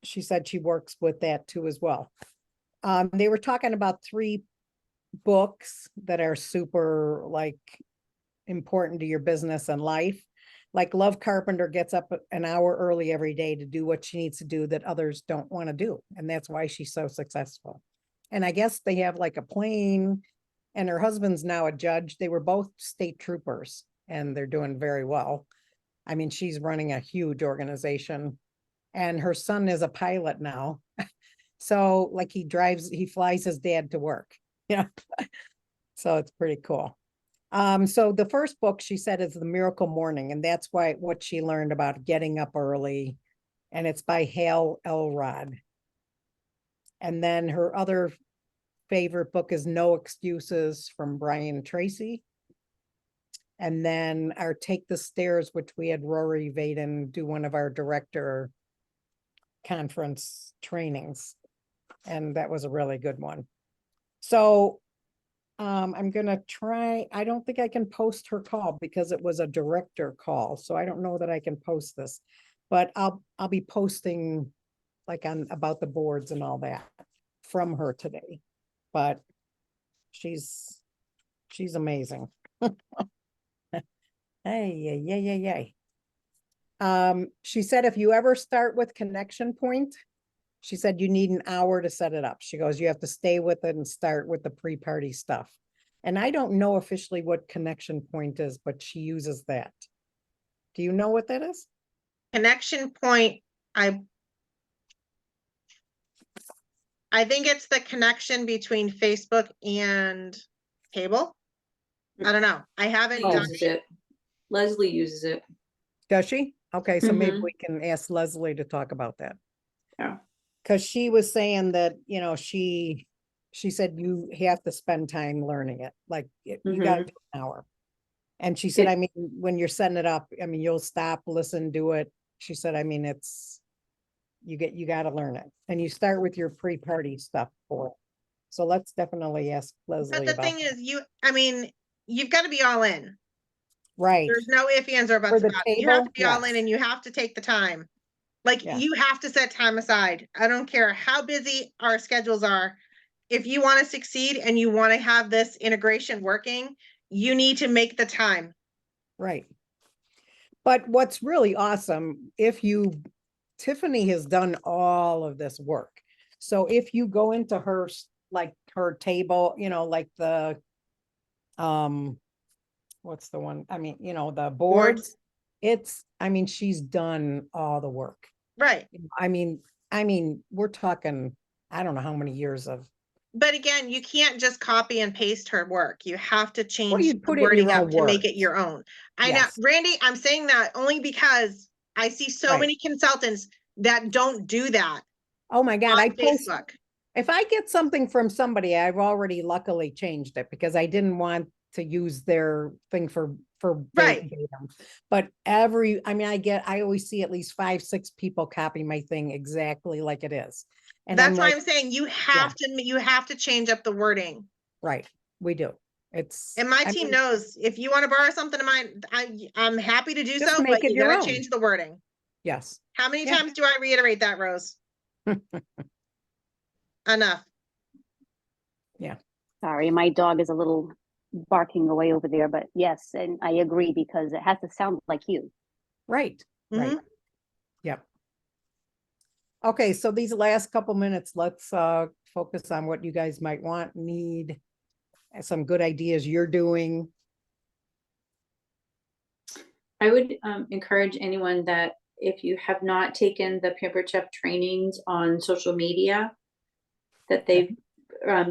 She said she works with that too as well. They were talking about 3 books that are super like important to your business and life. Like Love Carpenter gets up an hour early every day to do what she needs to do that others don't want to do. And that's why she's so successful. And I guess they have like a plane and her husband's now a judge. They were both state troopers and they're doing very well. I mean, she's running a huge organization and her son is a pilot now. So like he flies his dad to work. Yeah. So it's pretty cool. So the first book she said is The Miracle Morning, and that's what she learned about getting up early, and it's by Hal Elrod. And then her other favorite book is No Excuses from Brian Tracy. And then our Take the Stairs, which we had Rory Vaden do one of our director conference trainings. And that was a really good one. So I'm gonna try, I don't think I can post her call because it was a director call, so I don't know that I can post this. But I'll be posting like on about the boards and all that from her today. But she's amazing. Hey. She said if you ever start with Connection Point, she said you need an hour to set it up. She goes, you have to stay with it and start with the pre-party stuff. And I don't know officially what Connection Point is, but she uses that. Do you know what that is? Connection Point, I think it's the connection between Facebook and Table. I don't know. I haven't done Uses it. Leslie uses it. Does she? Okay, so maybe Mhm. we can ask Leslie to talk about that. Yeah. Because she was saying that, you know, she she said you have to spend time learning it, like you got to do an hour. And she said, It- I mean, when you're setting it up, I mean, you'll stop, listen, do it. She said, I mean, you got to learn it, and you start with your pre-party stuff for it. So let's definitely ask But Leslie the about thing that. is, I mean, you've got to be all in. Right. There's no ifs, ands, or For buts the about it. You have to table, be all in yes. and you have to take the time. Like, Yeah. you have to set time aside. I don't care how busy our schedules are. If you want to succeed and you want to have this integration working, you need to make the time. Right. But what's really awesome, Tiffany has done all of this work. So if you go into her, like her table, like what's the one? I mean, the boards, I mean, she's done all the work. Right. I mean, we're talking, I don't know how many years of, But again, you can't just copy and paste her work. You have to change you the put it in your wording up own to make it words. your own. I know, Yes. Randy, I'm saying that only because I see so Right. many consultants that don't do that Oh my God, on I post, Facebook. if I get something from somebody, I've already luckily changed it because I didn't want to use their thing for Right. verbatim. But I mean, I always see at least 5-6 people copy my thing exactly like it is. And That's I'm why like, I'm saying you have to change up the wording. right, we do. And my I team mean, knows if you want to borrow something of mine, I'm happy to do just so, make but it you your gotta own. change the wording. Yes. How many Yeah. times do I reiterate that, Rose? Enough. Sorry, my dog is a little barking away over there, but yes, and I agree because it has to sound like you. Right, right. Mhm. Yep. Okay, so these last couple minutes, let's focus on what you guys might want, need, some good ideas you're doing. I would encourage anyone that if you have not taken the Pampered Chef trainings on social media that they've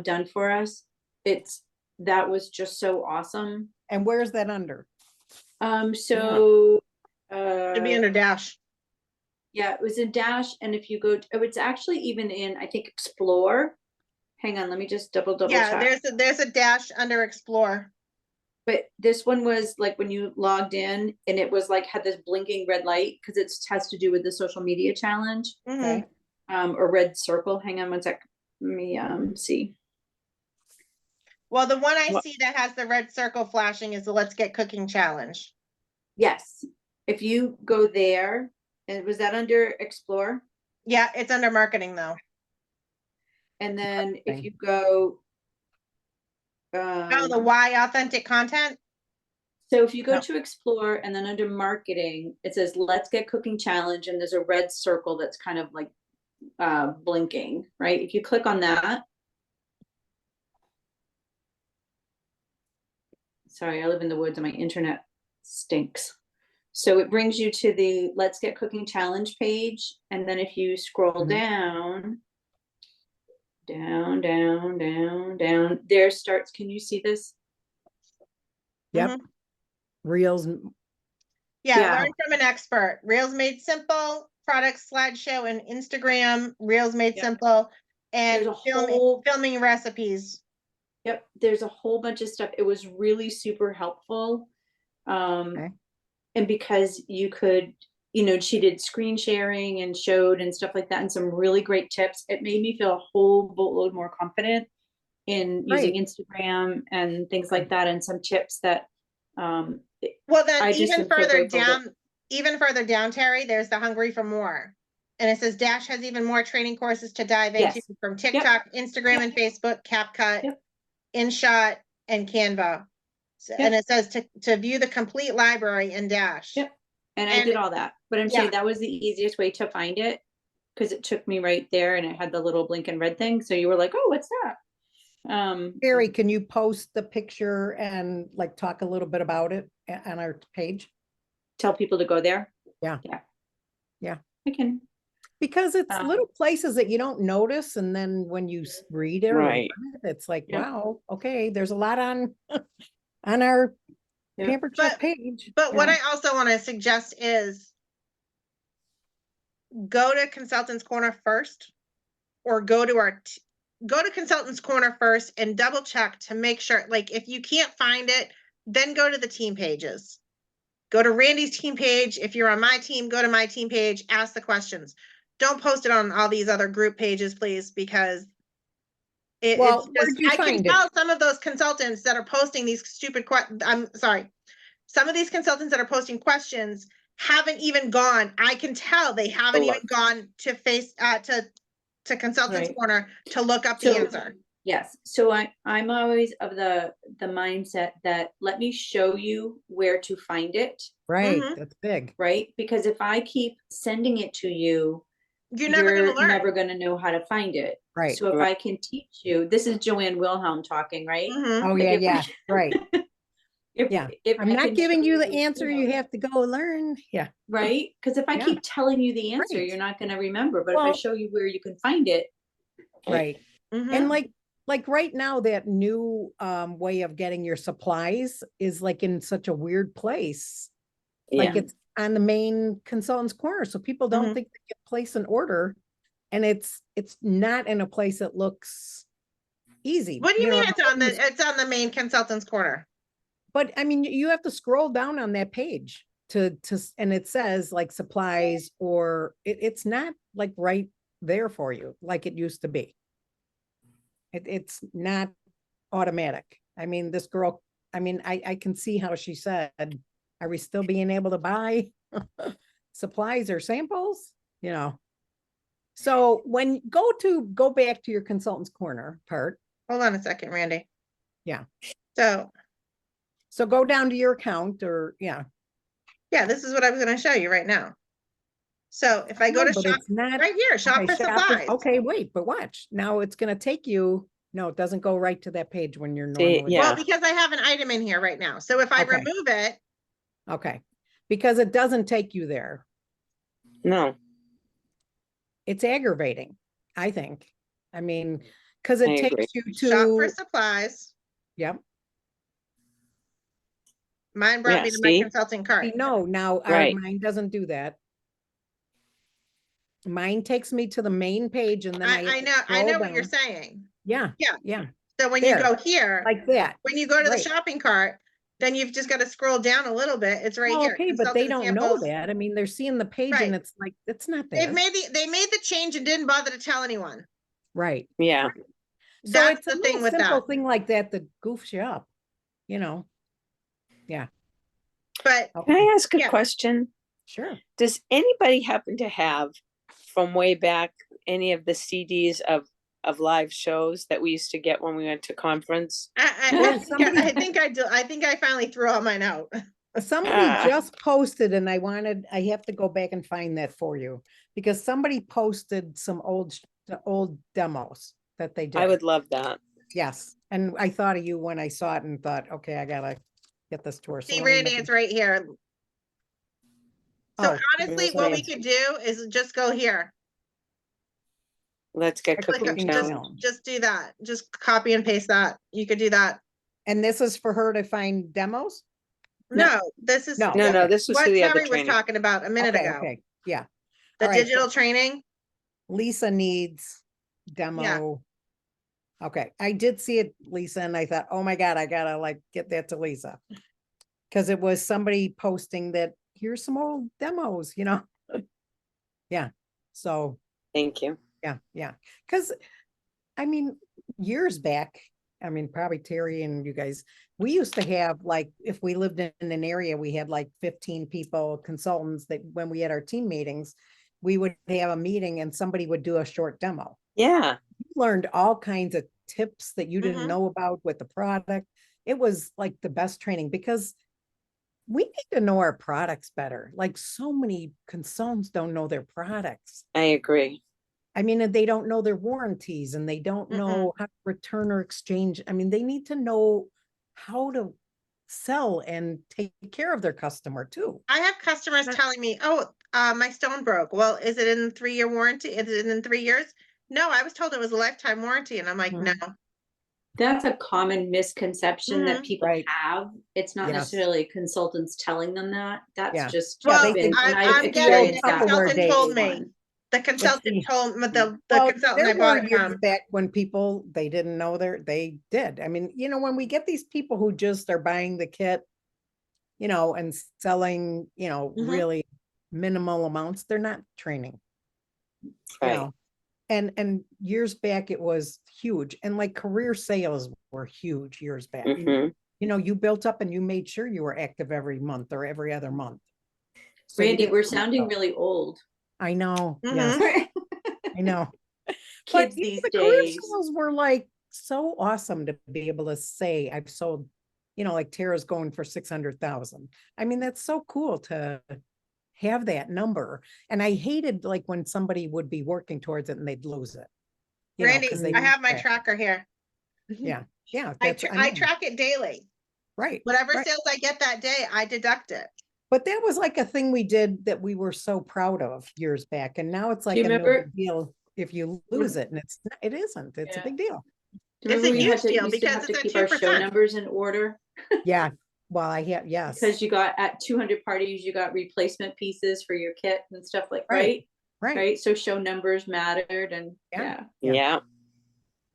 done for us, that was just so awesome. And where's that under? So Should be under dash. yeah, it was in Dash, and if you go, it's actually even in, I think, Explore. Hang on, let me just double Yeah, check. there's a dash under explore. But this one was like when you logged in, and it was like had this blinking red light because it has to do with the social media challenge. Mhm. Or red circle. Hang on one sec. Let me see. Well, the one I What- see that has the red circle flashing is the Let's Get Cooking Challenge. Yes, if you go there, and was that under Explore? Yeah, it's under marketing though. And then if Okay. you go, Oh, the why authentic content? so if you go No. to Explore and then under marketing, it says Let's Get Cooking Challenge, and there's a red circle that's kind of like blinking, right? If you click on that. Sorry, I live in the woods and my internet stinks. So it brings you to the Let's Get Cooking Challenge page. And then if you scroll down, there starts, can you see this? Yep. Mhm. Reels. Yeah, Yeah. learn from an expert. Reels Made Simple, product slideshow, and Instagram. Reels Made Yep. Simple, and There's a filming recipes. Yep, there's a whole bunch of stuff. It was really super helpful. Okay. And because you could, she did screen sharing and showed and stuff like that, and some really great tips. It made me feel a whole boatload more confident in using Instagram and things like that, and some tips that Well, then I just am so grateful that- even further down, Terry, there's the Hungry for More. And it says Dash has even more training courses to dive into Yes. from TikTok, Instagram, Yep. and Facebook, CapCut, Yep. InShot, and Canva. And it says to view the complete library in Dash. Yep. And I And- did all that, but I'm yeah. saying that was the easiest way to find it because it took me right there and it had the little blink and red thing. So you were like, oh, what's that? Barry, can you post the picture and like talk a little bit about it on our page? Tell people to go there. Yeah. I can. Because it's Um, little places that you don't notice, and then when you read it, or Right. learn it, it's like, Yeah. wow, okay, there's a lot on on our Yeah. Pampered Chef page. But what Yeah. I also want to suggest is go to Consultants Corner first, or go to go to Consultants Corner first and double check to make sure, like, if you can't find it, then go to the team pages. Go to Randy's team page. If you're on my team, go to my team page, ask the questions. Don't post it on all these other group pages, please, because Well, it's where'd just, you I can find it? tell some of those consultants that are posting these stupid I'm sorry. Some of these consultants that are posting questions haven't even gone. I can tell they haven't even look. gone to to Consultants Right. Corner to look up the So- answer. Yes, so I'm always of the mindset that let me show you where to find it, Right, Mhm. that's big. right? Because if I keep sending it to you, You're never gonna learn. never gonna know how to find it. Right. So if I can teach you, this is Joanne Wilhelm talking, right? Mhm. Oh, Like, yeah, if we- yeah, right. If, Yeah. if I'm I not can giving show you the answer. know, You have to go learn. Yeah. right? Because if I Yeah. keep telling you the answer, Right. you're not gonna remember, but if I Well- show you where you can find it. Right. Mhm. And like right now, that new way of getting your supplies is like in such a weird place. Like Yeah, it's on the main Consultants Corner, so people don't Mhm. think they can place an order. And it's not in a place that looks easy. What do you know, mean the it's on the main Consultants Corner? But I mean, you have to scroll down on that page and it says like supplies, or it's not like right there for you like it used to be. It's not automatic. I mean, this girl, I mean, I can see how she said, are we still being able to buy supplies or samples? You know. So when go back to your Consultants Corner part. Hold on a second, Randy. Yeah. So, go down to your account, or yeah. yeah, this is what I was gonna show you right now. So if I go No, to but shop, it's not right here, shop okay, for supplies. okay, wait, but watch. Now it's gonna take you, no, it doesn't go right to that page when you're See, normally. yeah. Well, because I have an item in here right now. So if I Okay. remove it, Okay, because it doesn't take you there. no, It's aggravating, I think. I mean, because I it agree. takes you shop for to, supplies, yep. mine brought Yeah, me to my see? consulting cart. No, now Right. mine doesn't do that. Mine takes me to the main page and then I I have to know scroll what you're down. saying. Yeah, Yeah. yeah, So when There. you go here, like that. when you go to the right. shopping cart, then you've just got to scroll down a little bit. It's right Well, here. okay, but they consultant don't know samples. that. I mean, they're seeing the page Right. and it's like, it's not They've there. they made the change and didn't bother to tell anyone. Right. Yeah, So That's it's a the thing little with simple that. thing like that goofs you up, you know? But can I ask a Yeah. question? Sure. Does anybody happen to have from way back any of the CDs of live shows that we used to get when we went to conference? I think I do. I think I finally threw all mine out. Somebody Ah. just posted and I have to go back and find that for you because somebody posted some old demos that they did. I would love that. Yes. And I thought of you when I saw it and thought, okay, I gotta get this to her. So See, let me Randy, make it's right here. So Oh, honestly, okay. what we could do is just go here. Let's get I click cooking cooking challenge. challenge. Just do that. Just copy and paste that. You could do that. And this is for her to find demos? No. No, this is No. No, Okay. no, this was what for the other Terry was training. talking about a minute Okay, ago. okay, yeah. The All right, so digital training. Lisa needs demo. Okay, I did see it, Lisa, and I thought, oh my God, I gotta like get that to Lisa. Cause it was somebody posting that, here's some old demos, you know? Yeah, so, Thank you. yeah. Cause, I mean, years back, I mean, probably Terry and you guys, we used to have like, if we lived in an area, we had like 15 people, consultants that when we had our team meetings, we would have a meeting and somebody would do a short demo. Yeah, You learned all kinds of tips that you didn't Mhm. know about with the product. It was like the best training because we need to know our products better. Like so many consultants don't know their products. I agree. I mean, and they don't know their warranties and they don't Mm-mm. know how to return or exchange. I mean, they need to know how to sell and take care of their customer too. I have customers telling me, oh, my stone broke. Well, is it in 3-year warranty? Is it in 3 years? No, I was told it was a lifetime warranty. And I'm like, no. That's a common misconception that Mhm. people Right. have. It's not Yes. necessarily consultants telling them that. That's Yeah. just. Yeah, Well, they think and I've I'm getting, experienced the that Tupperware consultant days. told me. one. The consultant see. told me, the Well, consultant I there bought were it years from. back when people, they didn't know they did. I mean, when we get these people who just are buying the kit, and selling, Mhm. really minimal amounts, they're not training, you Right. know. And years back, it was huge. And like career sales were huge years back. Mhm. You built up and you made sure you were active every month or every other month. So you Randy, didn't we're lose sounding out. really old. I know, Mhm. yes, I know. But Kids these the career days. sales were like so awesome to be able to say I've sold, like Tara's going for 600,000. I mean, that's so cool to have that number. And I hated like when somebody would be working towards it and they'd lose it. Randy, Because they I have my track it. tracker here. Yeah, yeah, I, that's I know. track it daily. Right. Whatever right. sales I get that day, I deduct it. But that was like a thing we did that we were so proud of years back. And now it's like you a no remember- big deal if you lose it. And it isn't. It's a Yeah. big deal. Do you It's remember a we huge deal used to because have to it's at keep our show 2%. numbers in order? Yeah. Well, yes. Because you got at 200 parties, you got replacement pieces for your kit and stuff like, Right. right? Right. So show numbers mattered and Yeah. yeah. Yeah.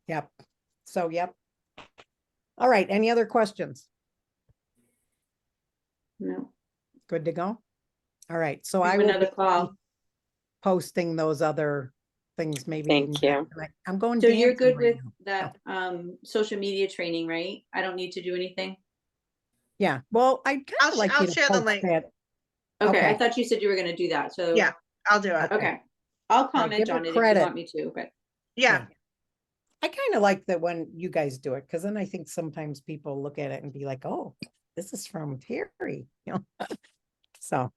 Yep. So, yep. All right. Any other questions? No. Good to go. All right. So We I have will another be call. posting those other things maybe. Thank you. I'm going So you're dancing good right with now. that social media training, right? I don't need to do anything. Yeah. Well, I'd kind of like I'll you to share the post link. that. Okay, I Okay. thought you said you were gonna do that, so. Yeah, I'll do it. Okay. Okay, I'll Right, comment give her on it if you credit. want me to, but Yeah. I kind of like that when you guys do it, because then I think sometimes people look at it and be like, oh, this is from Terry, So,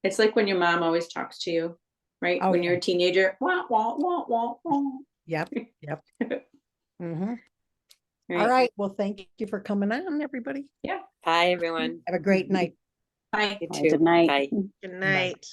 it's like when your mom always talks to you, right? Oh, When yeah. you're a teenager, wah, wah, wah, wah, wah. yep. Mhm. All Right. right. Well, thank you for coming on, everybody. Bye, everyone. Have a great night. Bye. You Bye, too. good night. Bye. Good night.